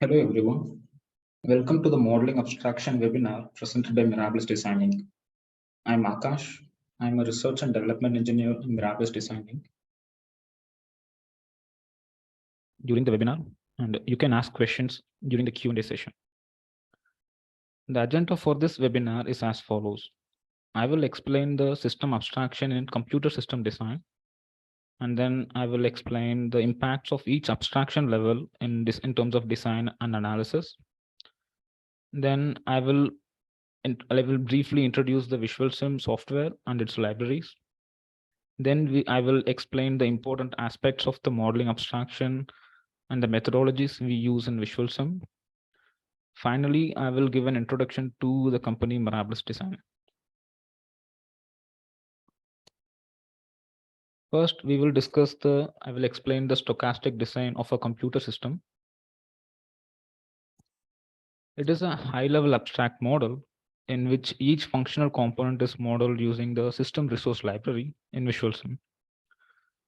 Hello everyone. Welcome to the Modeling Abstraction webinar presented by Mirabilis Designing. I'm Akash. I'm a research and development engineer in Mirabilis Designing. During the webinar, and you can ask questions during the Q&A session. The agenda for this webinar is as follows. I will explain the system abstraction in computer system design, and then I will explain the impacts of each abstraction level in terms of design and analysis. Then I will briefly introduce the VisualSim software and its libraries. Then I will explain the important aspects of the modeling abstraction and the methodologies we use in VisualSim. Finally, I will give an introduction to the company Mirabilis Design. First, I will explain the stochastic design of a computer system. It is a high-level abstract model in which each functional component is modeled using the system resource library in VisualSim.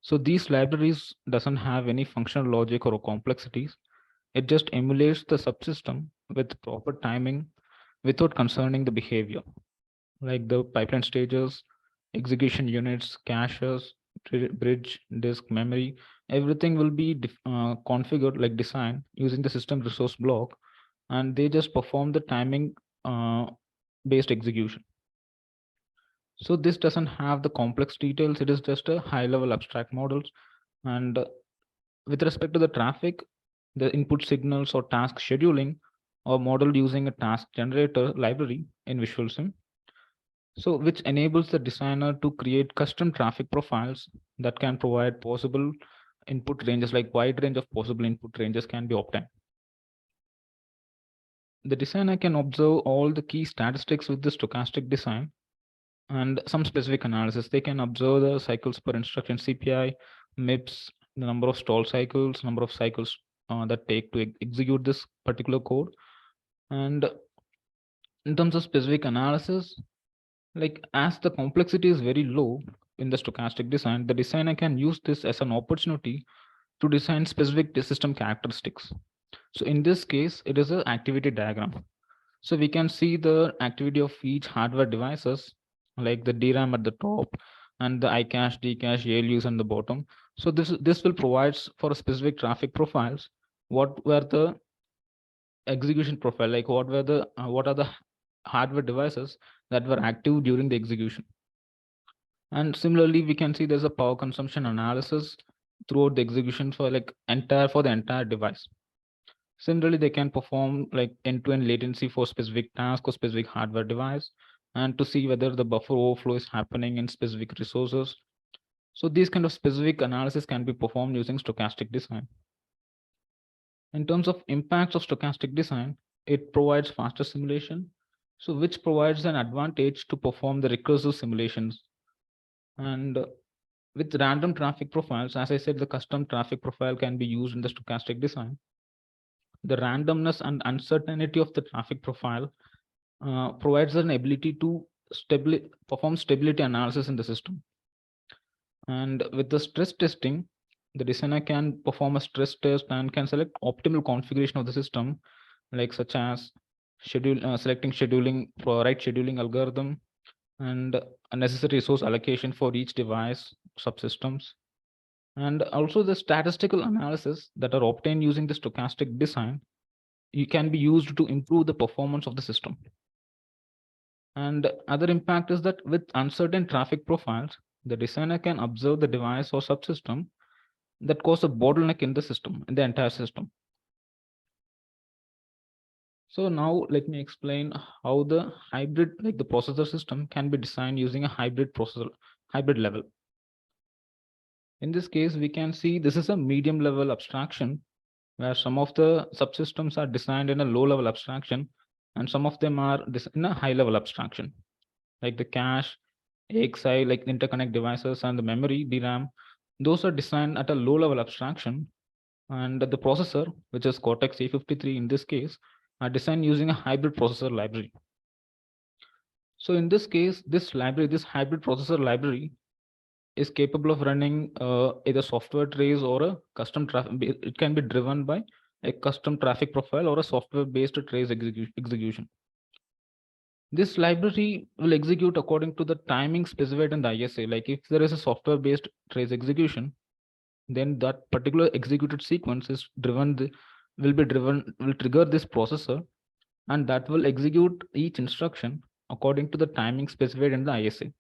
So these libraries doesn't have any functional logic or complexities. It just emulates the subsystem with proper timing without concerning the behavior, like the pipeline stages, execution units, caches, bridge, disk, memory. Everything will be configured like design using the system resource block, and they just perform the timing based execution. So this doesn't have the complex details. It is just a high level abstract models. And with respect to the traffic, the input signals or task scheduling are modeled using a task generator library in VisualSim. So which enables the designer to create custom traffic profiles that can provide possible input ranges, like wide range of possible input ranges can be obtained. The designer can observe all the key statistics with the stochastic design and some specific analysis. They can observe the cycles per instruction CPI, MIPS, the number of stall cycles, number of cycles that take to execute this particular code. And in terms of specific analysis, like as the complexity is very low in the stochastic design, the designer can use this as an opportunity to design specific system characteristics. So in this case, it is an activity diagram. So we can see the activity of each hardware devices, like the DRAM at the top and the iCache, Dcache, ALUs on the bottom. So this will provide for a specific traffic profiles. What were the execution profile, like what are the hardware devices that were active during the execution. And similarly, we can see there's a power consumption analysis throughout the execution for the entire device. Similarly, they can perform like end-to-end latency for specific task or specific hardware device, and to see whether the buffer overflow is happening in specific resources. So these kind of specific analysis can be performed using stochastic design. In terms of impacts of stochastic design, it provides faster simulation, so which provides an advantage to perform the recursive simulations. And with random traffic profiles, as I said, the custom traffic profile can be used in the stochastic design. The randomness and uncertainty of the traffic profile provides an ability to perform stability analysis in the system. And with the stress testing, the designer can perform a stress test and can select optimal configuration of the system, like such as selecting scheduling for right scheduling algorithm and a necessary resource allocation for each device subsystems. And also the statistical analysis that are obtained using the stochastic design, can be used to improve the performance of the system. And other impact is that with uncertain traffic profiles, the designer can observe the device or subsystem that cause a bottleneck in the system, in the entire system. So now let me explain how the hybrid, like the processor system, can be designed using a hybrid level. In this case, we can see this is a medium level abstraction where some of the subsystems are designed in a low level abstraction and some of them are in a high level abstraction, like the cache, AXI, like interconnect devices, and the memory, DRAM. Those are designed at a low level abstraction, and the processor, which is Cortex A53 in this case, are designed using a hybrid processor library. So in this case, this hybrid processor library is capable of running either software trace or a custom traffic. It can be driven by a custom traffic profile, or a software-based trace execution. This library will execute according to the timing specified in the ISA. Like if there is a software-based trace execution, then that particular executed sequence is will trigger this processor, and that will execute each instruction according to the timing specified in the ISA.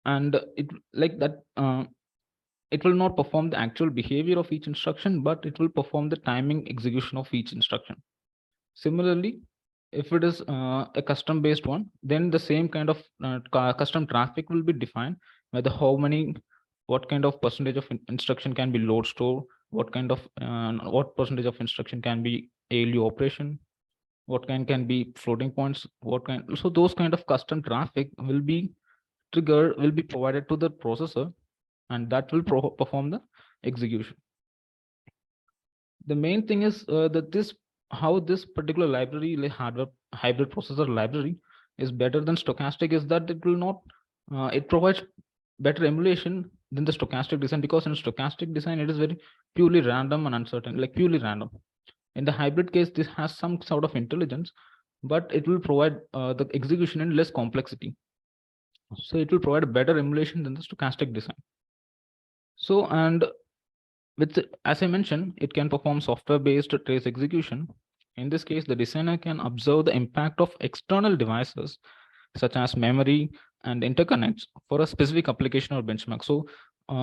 And it like that it will not perform the actual behavior of each instruction, but it will perform the timing execution of each instruction. Similarly, if it is a custom based one, then the same kind of custom traffic will be defined, whether what kind of percentage of instruction can be load store, what percentage of instruction can be ALU operation, what kind can be floating points, so those kind of custom traffic will be provided to the processor, and that will perform the execution. The main thing is that how this particular library, like hardware hybrid processor library, is better than stochastic is that it provides better emulation than the stochastic design, because in stochastic design it is very purely random and uncertain, like purely random. In the hybrid case, this has some sort of intelligence, but it will provide the execution in less complexity. So it will provide a better emulation than the stochastic design. So, and as I mentioned, it can perform software-based trace execution. In this case, the designer can observe the impact of external devices such as memory and interconnects for a specific application or benchmark. So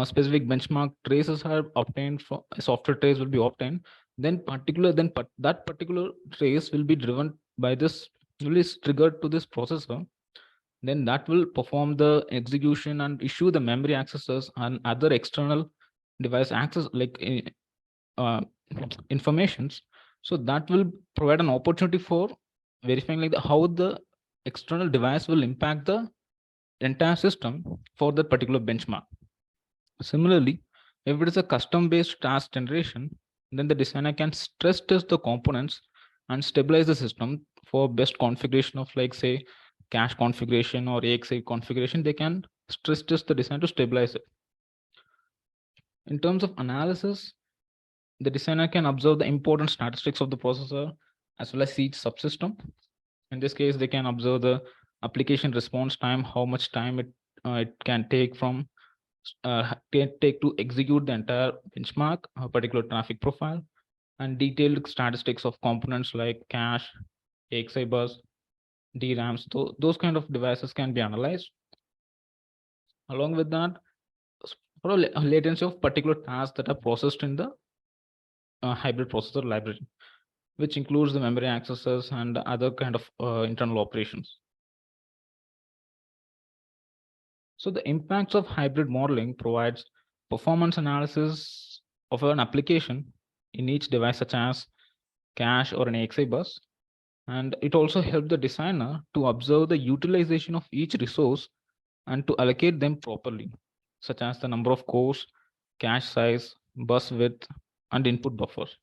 specific benchmark traces are obtained from a software trace will be obtained. Then that particular trace will be driven by this, will be triggered to this processor. Then that will perform the execution and issue the memory accesses and other external device access, like uh, informations. So that will provide an opportunity for verifying like how the external device will impact the entire system for that particular benchmark. Similarly, if it is a custom based task generation, then the designer can stress test the components and stabilize the system for best configuration of, like, say, cache configuration or AXI configuration. They can stress test the design to stabilize it. In terms of analysis, the designer can observe the important statistics of the processor as well as each subsystem. In this case, they can observe the application response time, how much time it can take to execute the entire benchmark, a particular traffic profile, and detailed statistics of components like cache, AXI bus, DRAMs. Those kind of devices can be analyzed. Along with that, for a latency of particular tasks that are processed in the hybrid processor library, which includes the memory accesses and other kind of internal operations. So the impacts of hybrid modeling provides performance analysis of an application in each device, such as cache or an AXI bus. And it also helps the designer to observe the utilization of each resource and to allocate them properly, such as the number of cores, cache size, bus width, and input buffers.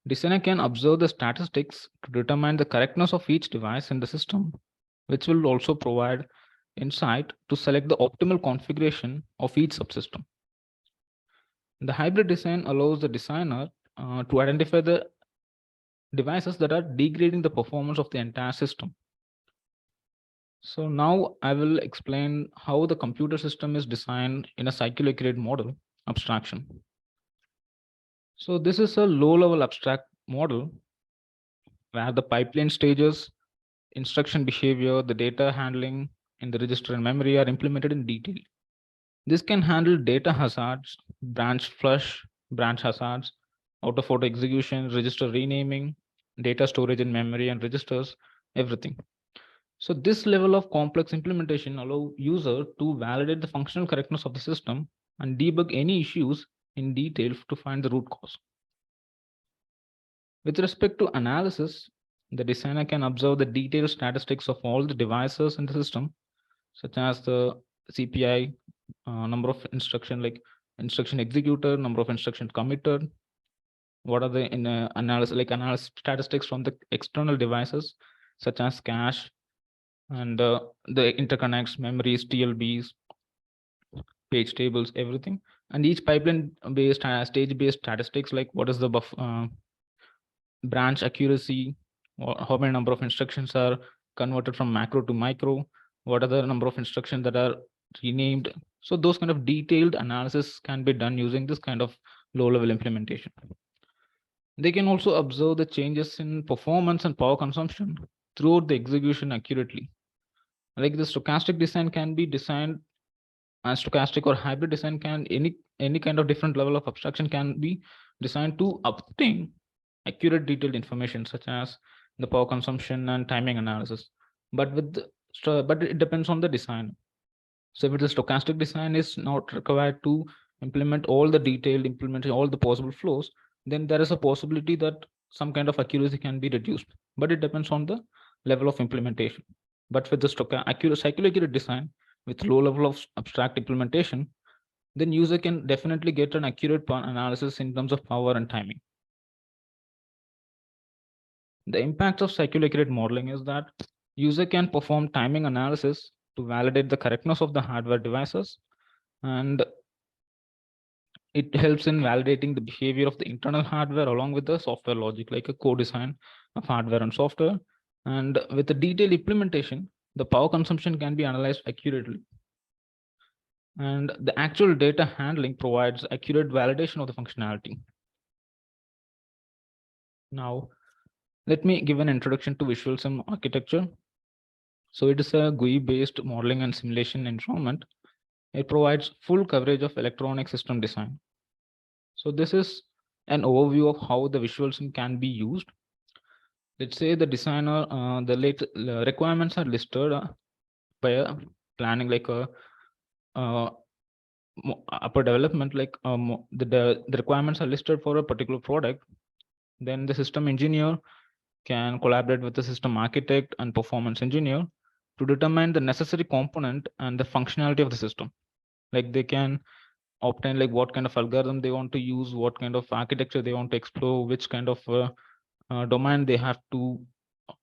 Designer can observe the statistics to determine the correctness of each device in the system, which will also provide insight to select the optimal configuration of each subsystem. The hybrid design allows the designer to identify the devices that are degrading the performance of the entire system. So now I will explain how the computer system is designed in a cycle accurate model abstraction. So this is a low-level abstract model where the pipeline stages, instruction behavior, the data handling in the register and memory are implemented in detail. This can handle data hazards, branch flush, branch hazards, out-of-order execution, register renaming, data storage in memory and registers, everything. So this level of complex implementation allows user to validate the functional correctness of the system and debug any issues in detail to find the root cause. With respect to analysis, the designer can observe the detailed statistics of all the devices in the system, such as the CPI, number of instruction, like instruction executed, number of instruction committed, what are the analysis statistics from the external devices, such as cache and the interconnects, memories, TLBs, page tables, everything. And each pipeline based stage based statistics, like what is the branch accuracy, or how many number of instructions are converted from macro to micro, what are the number of instructions that are renamed. So those kind of detailed analysis can be done using this kind of low level implementation. They can also observe the changes in performance and power consumption throughout the execution accurately. Like the stochastic design can be designed as stochastic or hybrid design, can any kind of different level of abstraction can be designed to obtain accurate detailed information such as the power consumption and timing analysis. But but it depends on the design. So if the stochastic design is not required to implement all the detailed implementation, all the possible flows, then there is a possibility that some kind of accuracy can be reduced. But it depends on the level of implementation. But with the cycle accurate design with low level of abstract implementation, then user can definitely get an accurate analysis in terms of power and timing. The impact of cycle accurate modeling is that user can perform timing analysis to validate the correctness of the hardware devices, and it helps in validating the behavior of the internal hardware along with the software logic, like a co-design of hardware and software. And with the detailed implementation, the power consumption can be analyzed accurately. And the actual data handling provides accurate validation of the functionality. Now, let me give an introduction to VisualSim architecture. So it is a GUI-based modeling and simulation environment. It provides full coverage of electronic system design. So this is an overview of how the VisualSim can be used. Let's say the designer, the requirements are listed by a planning, like a upper development, like the requirements are listed for a particular product. Then the system engineer can collaborate with the system architect and performance engineer to determine the necessary component and the functionality of the system. Like they can obtain like what kind of algorithm they want to use, what kind of architecture they want to explore, which kind of domain they have to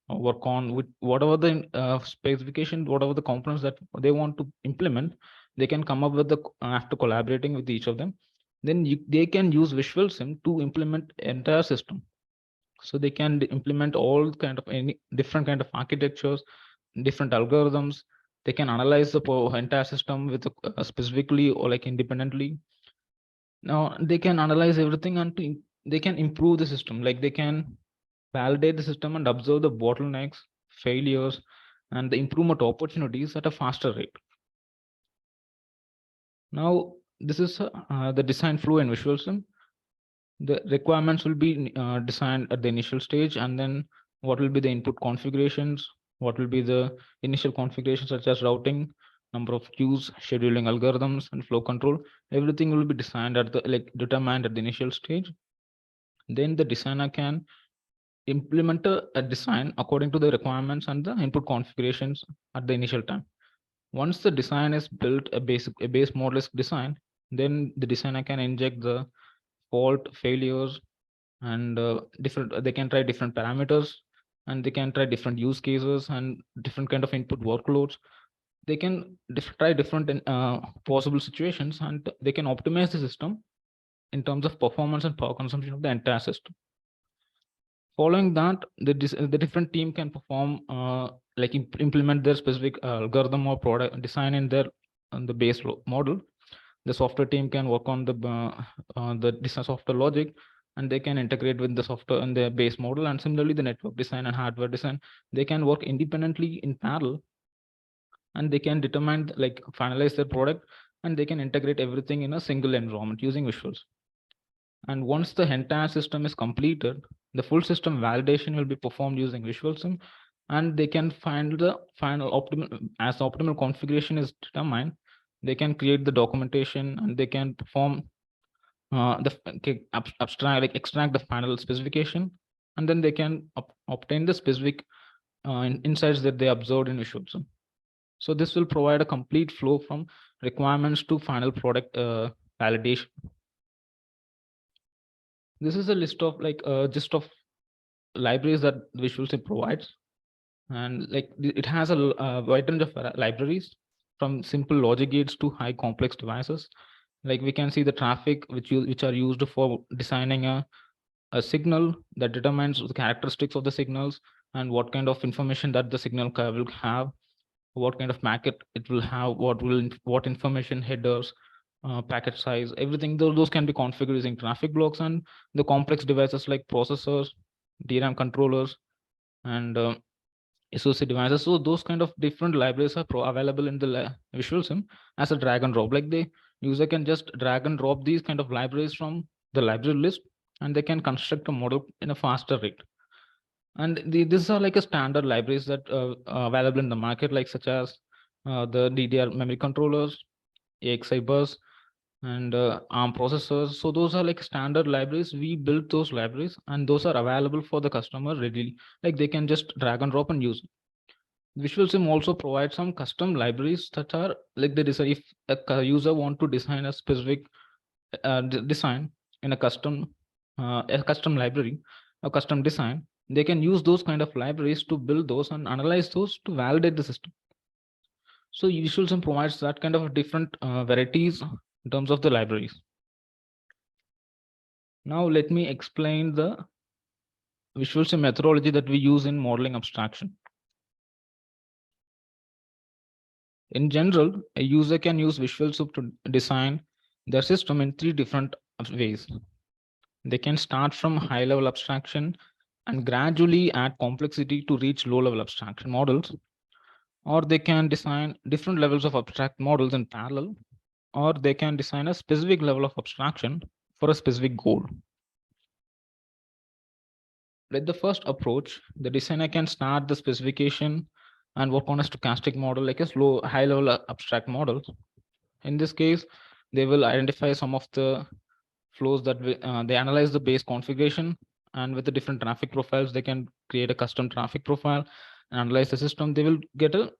work on, with whatever the specification, whatever the components that they want to implement. They can come up with the after collaborating with each of them. Then they can use VisualSim to implement entire system. So they can implement all kind of any different kind of architectures, different algorithms. They can analyze the entire system with specifically or like independently. Now they can analyze everything and they can improve the system. Like they can validate the system and observe the bottlenecks, failures, and the improvement opportunities at a faster rate. Now this is the design flow in VisualSim. The requirements will be designed at the initial stage, and then what will be the input configurations, what will be the initial configurations such as routing, number of queues, scheduling algorithms, and flow control. Everything will be designed at the determined at the initial stage. Then the designer can implement a design according to the requirements and the input configurations at the initial time. Once the design is built, a base model is designed, then the designer can inject the fault failures and they can try different parameters, and they can try different use cases and different kind of input workloads. They can try different possible situations, and they can optimize the system in terms of performance and power consumption of the entire system. Following that, the different team can perform like implement their specific algorithm or product design in their on the base model. The software team can work on the design software logic, and they can integrate with the software in their base model. And similarly, the network design and hardware design, they can work independently in parallel, and they can determine like finalize their product, and they can integrate everything in a single environment using visuals. And once the entire system is completed, the full system validation will be performed using VisualSim, and they can find the final optimal, as the optimal configuration is determined, they can create the documentation, and they can perform abstract, like extract the final specification, and then they can obtain the specific insights that they observed in VisualSim. So this will provide a complete flow from requirements to final product validation. This is a list of like gist of libraries that VisualSim provides, and like it has a wide range of libraries from simple logic gates to high complex devices. Like we can see the traffic which are used for designing a signal that determines the characteristics of the signals and what kind of information that the signal will have, what kind of packet it will have, what information headers, packet size, everything. Those can be configured using traffic blocks and the complex devices like processors, DRAM controllers, and associate devices. So those kind of different libraries are available in the VisualSim as a drag and drop. Like the user can just drag and drop these kind of libraries from the library list, and they can construct a model in a faster rate. And these are like a standard libraries that are available in the market, like such as the DDR memory controllers, AXI bus, and ARM processors. So those are like standard libraries. We built those libraries, and those are available for the customer readily. Like they can just drag and drop and use it. VisualSim also provides some custom libraries that are like the design. If a user want to design a specific design in a custom library, a custom design, they can use those kind of libraries to build those and analyze those to validate the system. So VisualSim provides that kind of different varieties in terms of the libraries. Now let me explain the VisualSim methodology that we use in modeling abstraction. In general, a user can use VisualSim to design their system in 3 different ways. They can start from high-level abstraction and gradually add complexity to reach low-level abstraction models, or they can design different levels of abstract models in parallel, or they can design a specific level of abstraction for a specific goal. With the first approach, the designer can start the specification and work on a stochastic model like a high-level abstract model. In this case, they will identify some of the flows that they analyze the base configuration, and with the different traffic profiles, they can create a custom traffic profile and analyze the system. They will get a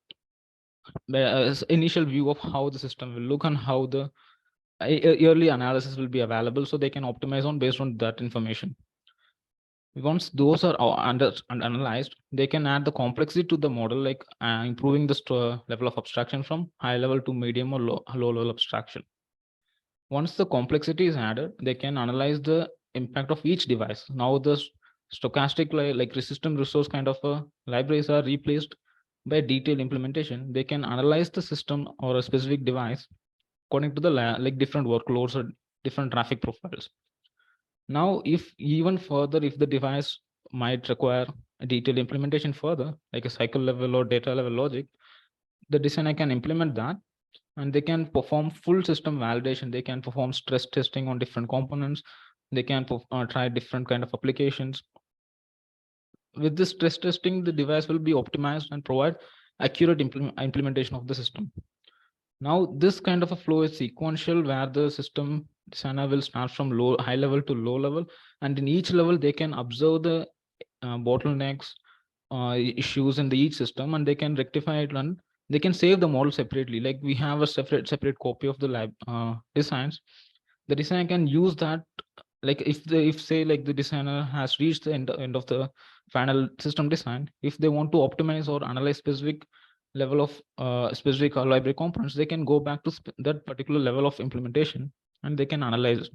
initial view of how the system will look and how the yearly analysis will be available, so they can optimize on based on that information. Once those are analyzed, they can add the complexity to the model, like improving the level of abstraction from high level to medium or low level abstraction. Once the complexity is added, they can analyze the impact of each device. Now the stochastic like system resource kind of libraries are replaced by detailed implementation. They can analyze the system or a specific device according to the like different workloads or different traffic profiles. Now, if even further, if the device might require a detailed implementation further, like a cycle level or data level logic, the designer can implement that, and they can perform full system validation. They can perform stress testing on different components. They can try different kind of applications. With this stress testing, the device will be optimized and provide accurate implementation of the system. Now, this kind of a flow is sequential, where the system designer will start from high level to low level, and in each level they can observe the bottlenecks, issues in the each system, and they can rectify it, and they can save the model separately. Like we have a separate copy of the lab designs. The designer can use that, like if say like the designer has reached the end of the final system design, if they want to optimize or analyze specific level of specific library components, they can go back to that particular level of implementation, and they can analyze,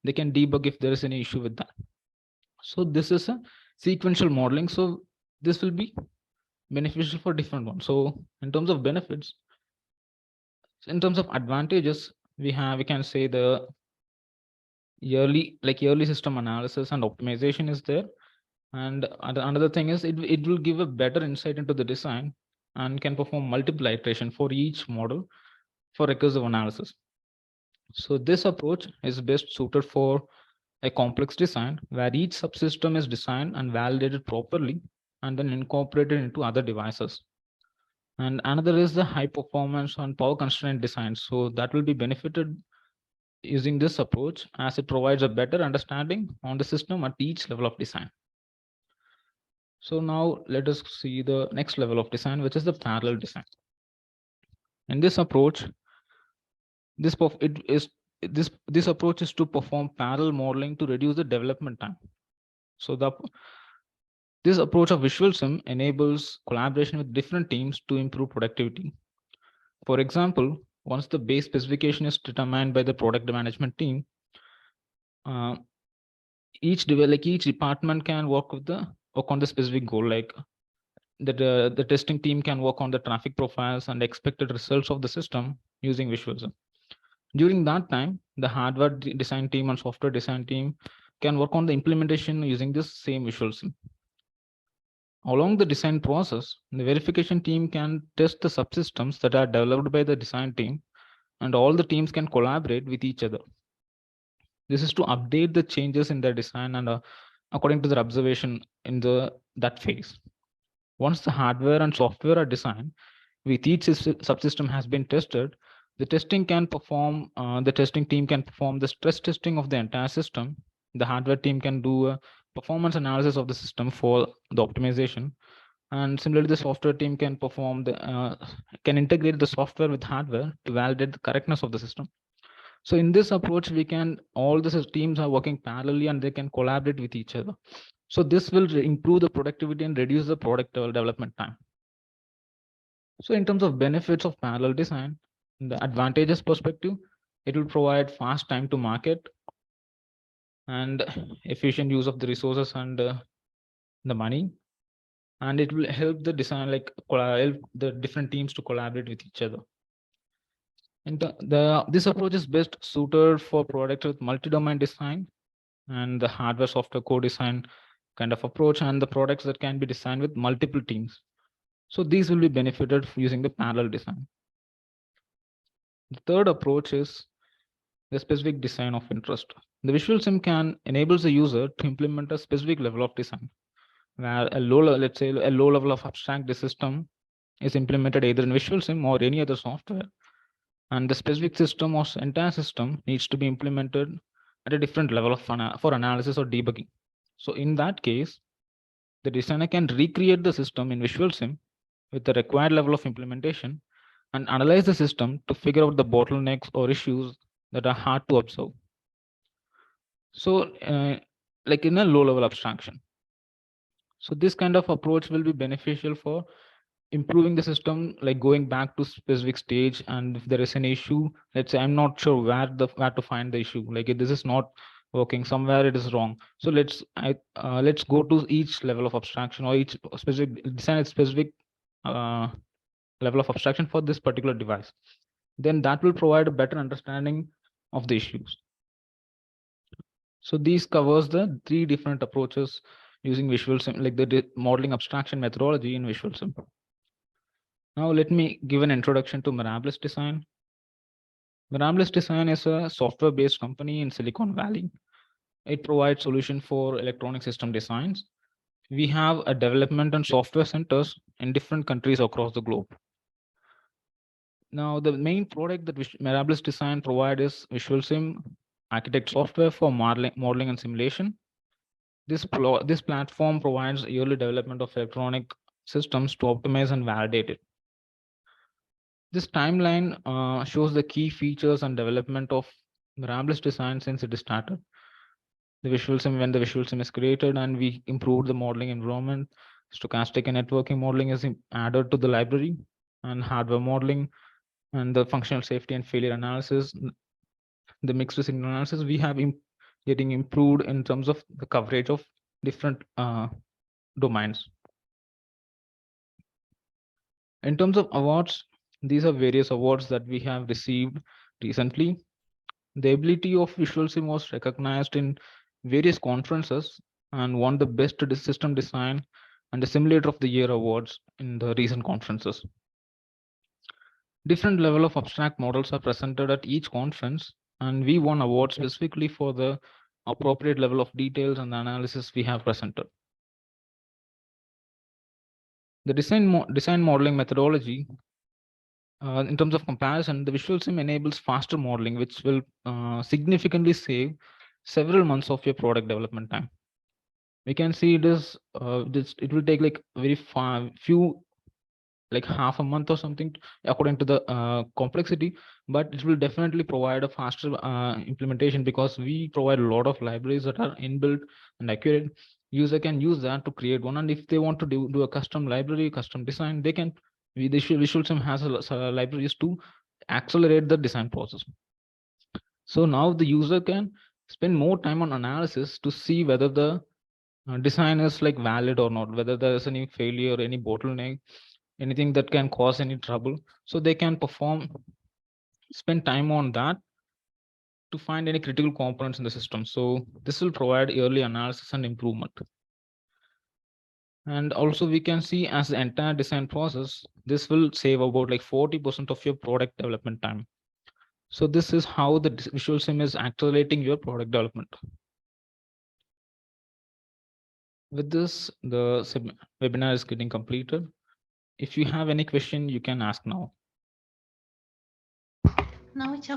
they can debug if there is any issue with that. So this is a sequential modeling. So this will be beneficial for different ones. So in terms of benefits, in terms of advantages, we can say the yearly system analysis and optimization is there. And another thing is it will give a better insight into the design and can perform multiple iteration for each model for recursive analysis. So this approach is best suited for a complex design where each subsystem is designed and validated properly and then incorporated into other devices. And another is the high performance and power constraint design. So that will be benefited using this approach, as it provides a better understanding on the system at each level of design. So now let us see the next level of design, which is the parallel design. In this approach, this approach is to perform parallel modeling to reduce the development time. So this approach of VisualSim enables collaboration with different teams to improve productivity. For example, Once the base specification is determined by the product management team, uh, each department can work on the specific goal. Like the testing team can work on the traffic profiles and expected results of the system using VisualSim. During that time, the hardware design team and software design team can work on the implementation using this same VisualSim. Along the design process, the verification team can test the subsystems that are developed by the design team, and all the teams can collaborate with each other. This is to update the changes in their design and according to their observation in that phase. Once the hardware and software are designed, with each subsystem has been tested, the testing team can perform the stress testing of the entire system. The hardware team can do a performance analysis of the system for the optimization, and similarly, the software team can can integrate the software with hardware to validate the correctness of the system. So in this approach, all the teams are working parallelly and they can collaborate with each other. So this will improve the productivity and reduce the product development time. So in terms of benefits of parallel design, in the advantages perspective, it will provide fast time to market and efficient use of the resources and the money. And it will help the design, help the different teams to collaborate with each other. And this approach is best suited for products with multi-domain design and the hardware software co-design kind of approach, and the products that can be designed with multiple teams. So these will be benefited using the parallel design. The third approach is the specific design of interest. The VisualSim can enable the user to implement a specific level of design, where let's say a low level of abstract system is implemented either in VisualSim or any other software, and the specific system or entire system needs to be implemented at a different level of for analysis or debugging. So in that case, the designer can recreate the system in VisualSim with the required level of implementation and analyze the system to figure out the bottlenecks or issues that are hard to observe. So like in a low level abstraction. So this kind of approach will be beneficial for improving the system, like going back to specific stage, and if there is an issue, let's say I'm not sure where to find the issue, like this is not working, somewhere it is wrong. So let's go to each level of abstraction or each specific design a specific level of abstraction for this particular device. Then that will provide a better understanding of the issues. So these covers the 3 different approaches using VisualSim, like the modeling abstraction methodology in VisualSim. Now let me give an introduction to Mirabilis Design. Mirabilis Design is a software-based company in Silicon Valley. It provides solutions for electronic system designs. We have a development and software centers in different countries across the globe. Now, the main product that Mirabilis Design provides is VisualSim Architect software for modeling and simulation. This platform provides yearly development of electronic systems to optimize and validate it. This timeline shows the key features and development of Mirabilis Design since it is started. When the VisualSim is created and we improved the modeling environment, stochastic and networking modeling is added to the library, and hardware modeling and the functional safety and failure analysis, the mixed signal analysis, we have getting improved in terms of the coverage of different domains. In terms of awards, these are various awards that we have received recently. The ability of VisualSim was recognized in various conferences and won the Best System Design and the Simulator of the Year awards in the recent conferences. Different level of abstract models are presented at each conference, and we won awards specifically for the appropriate level of details and the analysis we have presented. The design modeling methodology, in terms of comparison, the VisualSim enables faster modeling, which will significantly save several months of your product development time. We can see it will take like few, like half a month or something according to the complexity, but it will definitely provide a faster implementation because we provide a lot of libraries that are inbuilt and accurate. User can use that to create one, and if they want to do a custom library, custom design, they can. VisualSim has libraries to accelerate the design process. So now the user can spend more time on analysis to see whether the design is like valid or not, whether there is any failure, any bottleneck, anything that can cause any trouble. So they can spend time on that to find any critical components in the system. So this will provide early analysis and improvement. And also we can see as the entire design process, this will save about like 40% of your product development time. So this is how the VisualSim is accelerating your product development. With this, the webinar is getting completed. If you have any question, you can ask now. Now it's